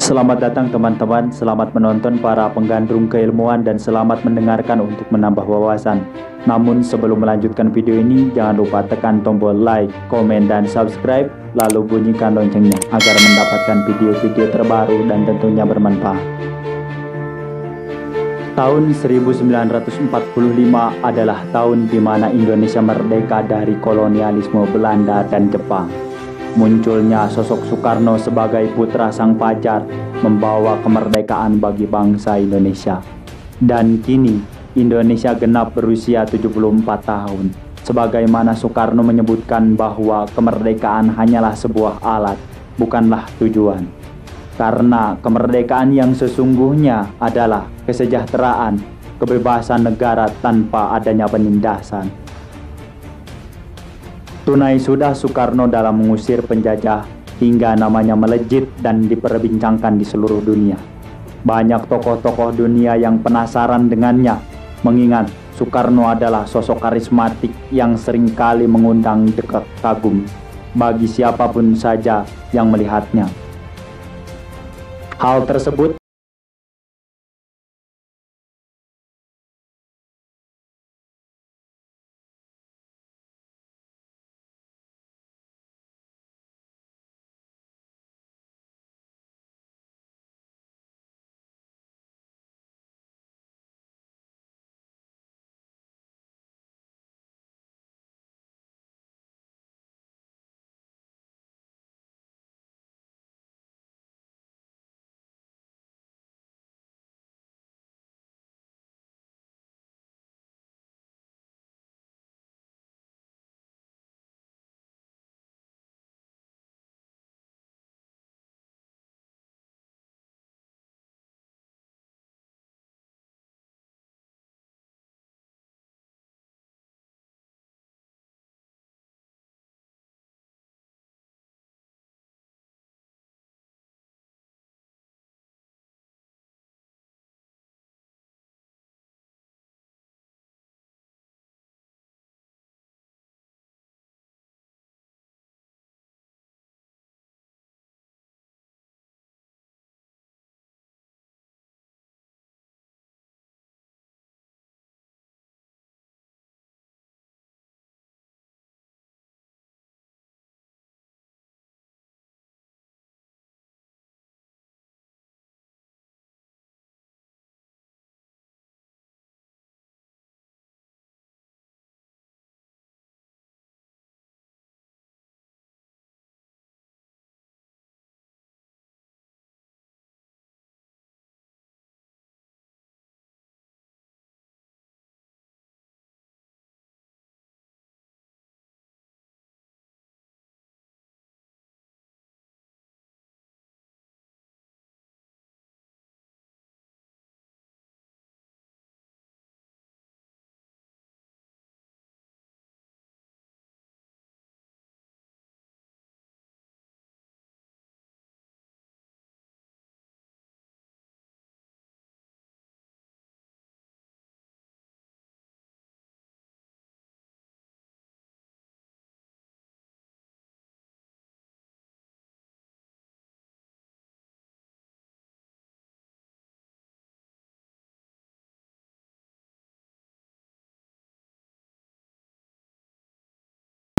Selamat datang teman-teman, selamat menonton para penggandrung keilmuan dan selamat mendengarkan untuk menambah wawasan. Namun sebelum melanjutkan video ini, jangan lupa tekan tombol like, komen, dan subscribe, lalu bunyikan loncengnya agar mendapatkan video-video terbaru dan tentunya bermanfaat. Tahun 1945 adalah tahun di mana Indonesia merdeka dari kolonialisme Belanda dan Jepang. Munculnya sosok Soekarno sebagai putra sang fajar membawa kemerdekaan bagi bangsa Indonesia. Dan kini Indonesia genap berusia 74 tahun. Sebagaimana Soekarno menyebutkan bahwa kemerdekaan hanyalah sebuah alat, bukanlah tujuan. Karena kemerdekaan yang sesungguhnya adalah kesejahteraan, kebebasan negara tanpa adanya penindasan. Tunai sudah Soekarno dalam mengusir penjajah hingga namanya melejit dan diperbincangkan di seluruh dunia. Banyak tokoh-tokoh dunia yang penasaran dengannya, mengingat Soekarno adalah sosok karismatik yang seringkali mengundang dekak kagum bagi siapapun saja yang melihatnya. Hal tersebut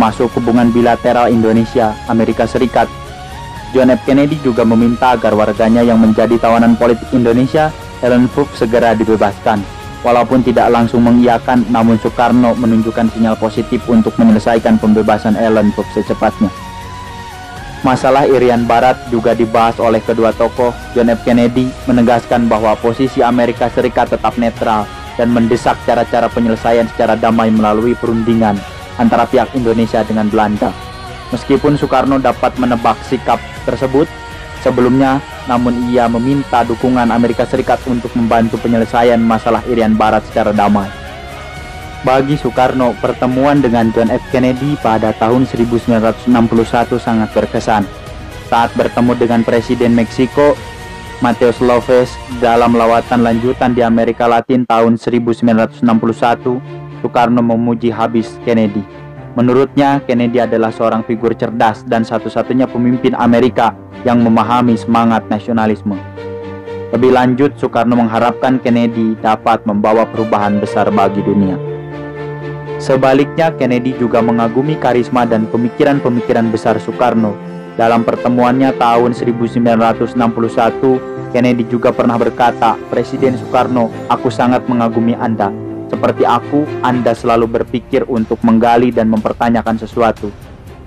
masuk hubungan bilateral Indonesia, Amerika Serikat. John F. Kennedy juga meminta agar warganya yang menjadi tawanan politik Indonesia, Ellen Fook, segera dibebaskan. Walaupun tidak langsung mengiyakan, namun Soekarno menunjukkan sinyal positif untuk menyelesaikan pembebasan Ellen Fook secepatnya. Masalah Irian Barat juga dibahas oleh kedua tokoh. John F. Kennedy menegaskan bahwa posisi Amerika Serikat tetap netral dan mendesak cara-cara penyelesaian secara damai melalui perundingan antara pihak Indonesia dengan Belanda. Meskipun Soekarno dapat menebak sikap tersebut sebelumnya, namun ia meminta dukungan Amerika Serikat untuk membantu penyelesaian masalah Irian Barat secara damai. Bagi Soekarno, pertemuan dengan John F. Kennedy pada tahun 1961 sangat berkesan. Saat bertemu dengan Presiden Meksiko, Mateus Loves, dalam lawatan lanjutan di Amerika Latin tahun 1961, Soekarno memuji habis Kennedy. Menurutnya, Kennedy adalah seorang figur cerdas dan satu-satunya pemimpin Amerika yang memahami semangat nasionalisme. Lebih lanjut, Soekarno mengharapkan Kennedy dapat membawa perubahan besar bagi dunia. Sebaliknya, Kennedy juga mengagumi karisma dan pemikiran-pemikiran besar Soekarno. Dalam pertemuannya tahun 1961, Kennedy juga pernah berkata, "Presiden Soekarno, aku sangat mengagumi Anda. Seperti aku, Anda selalu berpikir untuk menggali dan mempertanyakan sesuatu.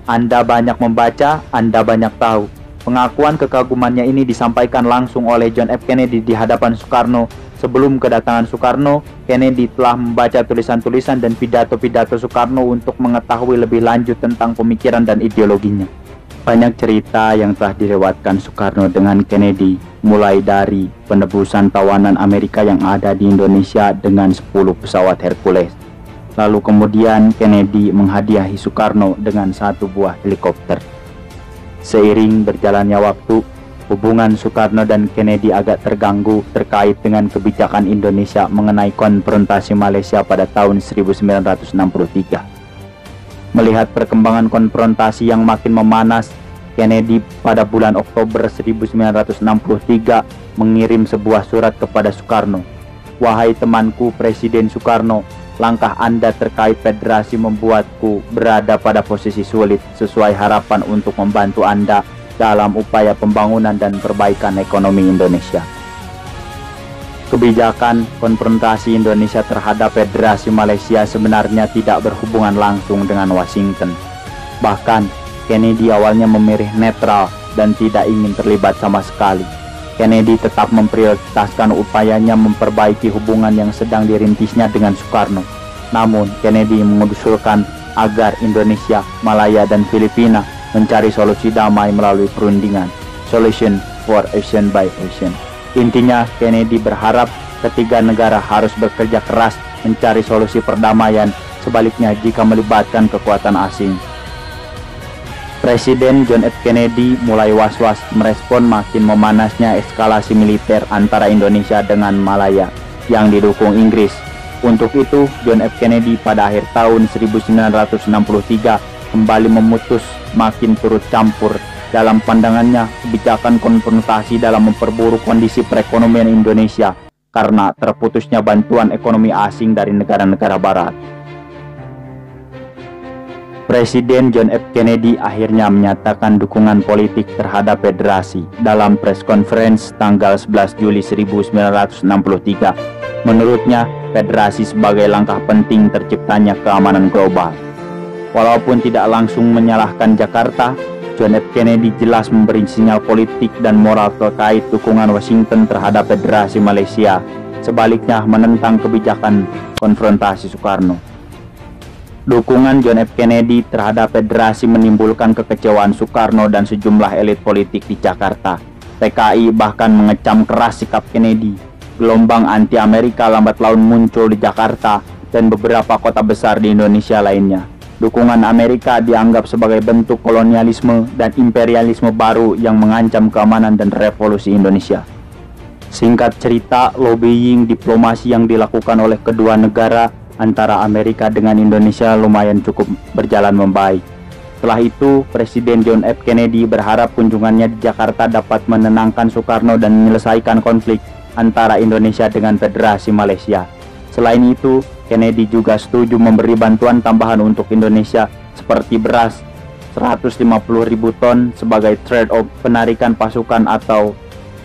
Anda banyak membaca, Anda banyak tahu." Pengakuan kekagumannya ini disampaikan langsung oleh John F. Kennedy di hadapan Soekarno. Sebelum kedatangan Soekarno, Kennedy telah membaca tulisan-tulisan dan pidato-pidato Soekarno untuk mengetahui lebih lanjut tentang pemikiran dan ideologinya. Banyak cerita yang telah dilewatkan Soekarno dengan Kennedy, mulai dari penebusan tawanan Amerika yang ada di Indonesia dengan 10 pesawat Hercules. Lalu kemudian Kennedy menghadiahi Soekarno dengan 1 buah helikopter. Seiring berjalannya waktu, hubungan Soekarno dan Kennedy agak terganggu terkait dengan kebijakan Indonesia mengenai konfrontasi Malaysia pada tahun 1963. Melihat perkembangan konfrontasi yang makin memanas, Kennedy pada bulan Oktober 1963 mengirim sebuah surat kepada Soekarno. "Wahai temanku Presiden Soekarno, langkah Anda terkait federasi membuatku berada pada posisi sulit sesuai harapan untuk membantu Anda dalam upaya pembangunan dan perbaikan ekonomi Indonesia." Kebijakan konfrontasi Indonesia terhadap Federasi Malaysia sebenarnya tidak berhubungan langsung dengan Washington. Bahkan, Kennedy awalnya memilih netral dan tidak ingin terlibat sama sekali. Kennedy tetap memprioritaskan upayanya memperbaiki hubungan yang sedang dirintisnya dengan Soekarno. Namun, Kennedy mengusulkan agar Indonesia, Malaya, dan Filipina mencari solusi damai melalui perundingan, solution for action by action. Intinya, Kennedy berharap ketiga negara harus bekerja keras mencari solusi perdamaian, sebaliknya jika melibatkan kekuatan asing. Presiden John F. Kennedy mulai was-was merespon makin memanasnya eskalasi militer antara Indonesia dengan Malaya yang didukung Inggris. Untuk itu, John F. Kennedy pada akhir tahun 1963 kembali memutus makin turut campur. Dalam pandangannya, kebijakan konfrontasi dalam memperburuk kondisi perekonomian Indonesia karena terputusnya bantuan ekonomi asing dari negara-negara barat. Presiden John F. Kennedy akhirnya menyatakan dukungan politik terhadap federasi dalam press conference tanggal 11 Juli 1963. Menurutnya, federasi sebagai langkah penting terciptanya keamanan global. Walaupun tidak langsung menyalahkan Jakarta, John F. Kennedy jelas memberi sinyal politik dan moral terkait dukungan Washington terhadap Federasi Malaysia, sebaliknya menentang kebijakan konfrontasi Soekarno. Dukungan John F. Kennedy terhadap federasi menimbulkan kekecewaan Soekarno dan sejumlah elit politik di Jakarta. PKI bahkan mengecam keras sikap Kennedy. Gelombang anti-Amerika lambat laun muncul di Jakarta dan beberapa kota besar di Indonesia lainnya. Dukungan Amerika dianggap sebagai bentuk kolonialisme dan imperialisme baru yang mengancam keamanan dan revolusi Indonesia. Singkat cerita, lobbying diplomasi yang dilakukan oleh kedua negara antara Amerika dengan Indonesia lumayan cukup berjalan membaik. Setelah itu, Presiden John F. Kennedy berharap kunjungannya di Jakarta dapat menenangkan Soekarno dan menyelesaikan konflik antara Indonesia dengan Federasi Malaysia. Selain itu, Kennedy juga setuju memberi bantuan tambahan untuk Indonesia seperti beras 150.000 ton sebagai trade-off penarikan pasukan atau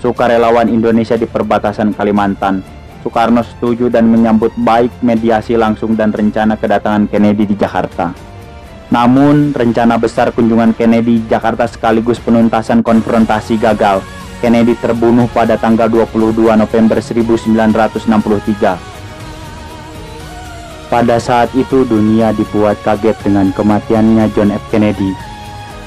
sukarelawan Indonesia di perbatasan Kalimantan. Soekarno setuju dan menyambut baik mediasi langsung dan rencana kedatangan Kennedy di Jakarta. Namun, rencana besar kunjungan Kennedy di Jakarta sekaligus penuntasan konfrontasi gagal. Kennedy terbunuh pada tanggal 22 November 1963. Pada saat itu, dunia dibuat kaget dengan kematiannya John F. Kennedy.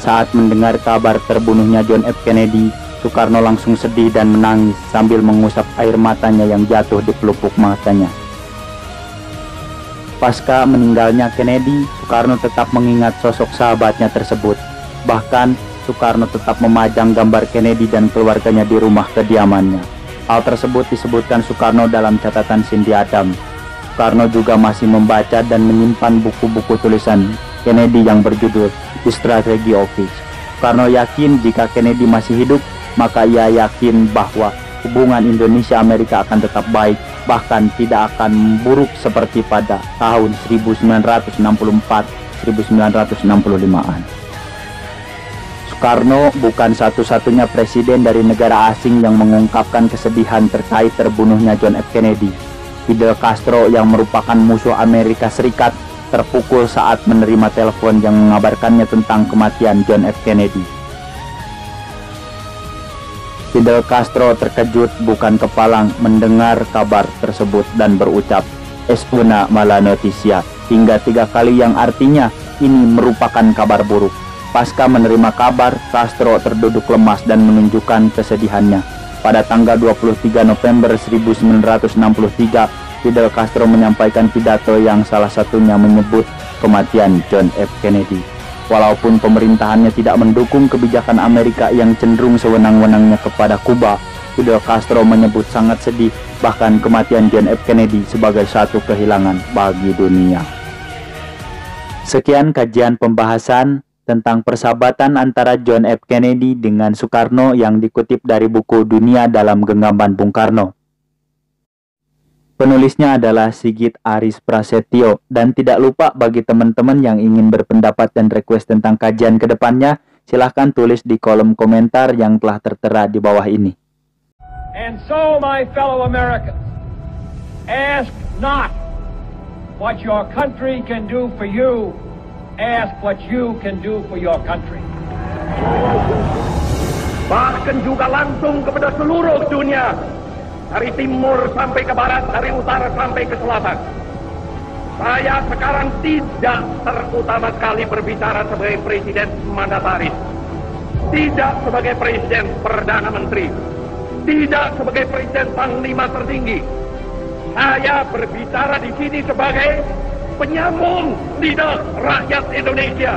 Saat mendengar kabar terbunuhnya John F. Kennedy, Soekarno langsung sedih dan menangis sambil mengusap air matanya yang jatuh di pelupuk matanya. Pasca meninggalnya Kennedy, Soekarno tetap mengingat sosok sahabatnya tersebut. Bahkan, Soekarno tetap memajang gambar Kennedy dan keluarganya di rumah kediamannya. Hal tersebut disebutkan Soekarno dalam catatan Cindy Adam. Soekarno juga masih membaca dan menyimpan buku-buku tulisan Kennedy yang berjudul The Strategy Office. Soekarno yakin jika Kennedy masih hidup, maka ia yakin bahwa hubungan Indonesia-Amerika akan tetap baik, bahkan tidak akan buruk seperti pada tahun 1964-1965-an. Soekarno bukan satu-satunya presiden dari negara asing yang mengungkapkan kesedihan terkait terbunuhnya John F. Kennedy. Fidel Castro yang merupakan musuh Amerika Serikat terpukul saat menerima telepon yang mengabarkannya tentang kematian John F. Kennedy. Fidel Castro terkejut bukan kepalang mendengar kabar tersebut dan berucap, "Es una mala noticia," hingga 3 kali yang artinya ini merupakan kabar buruk. Pasca menerima kabar, Castro terduduk lemas dan menunjukkan kesedihannya. Pada tanggal 23 November 1963, Fidel Castro menyampaikan pidato yang salah satunya menyebut kematian John F. Kennedy. Walaupun pemerintahannya tidak mendukung kebijakan Amerika yang cenderung sewenang-wenangnya kepada Kuba, Fidel Castro menyebut sangat sedih bahkan kematian John F. Kennedy sebagai satu kehilangan bagi dunia. Sekian kajian pembahasan tentang persahabatan antara John F. Kennedy dengan Soekarno yang dikutip dari buku Dunia dalam Genggaman Bung Karno. Penulisnya adalah Sigit Aris Prasetyo, dan tidak lupa bagi teman-teman yang ingin berpendapat dan request tentang kajian kedepannya, silahkan tulis di kolom komentar yang telah tertera di bawah ini. And so, my fellow Americans, ask not what your country can do for you, ask what you can do for your country. Bahkan juga langsung kepada seluruh dunia, dari timur sampai ke barat, dari utara sampai ke selatan. Saya sekarang tidak terutama sekali berbicara sebagai presiden mandataris, tidak sebagai presiden perdana menteri, tidak sebagai presiden panglima tertinggi. Saya berbicara di sini sebagai penyambung lidah rakyat Indonesia.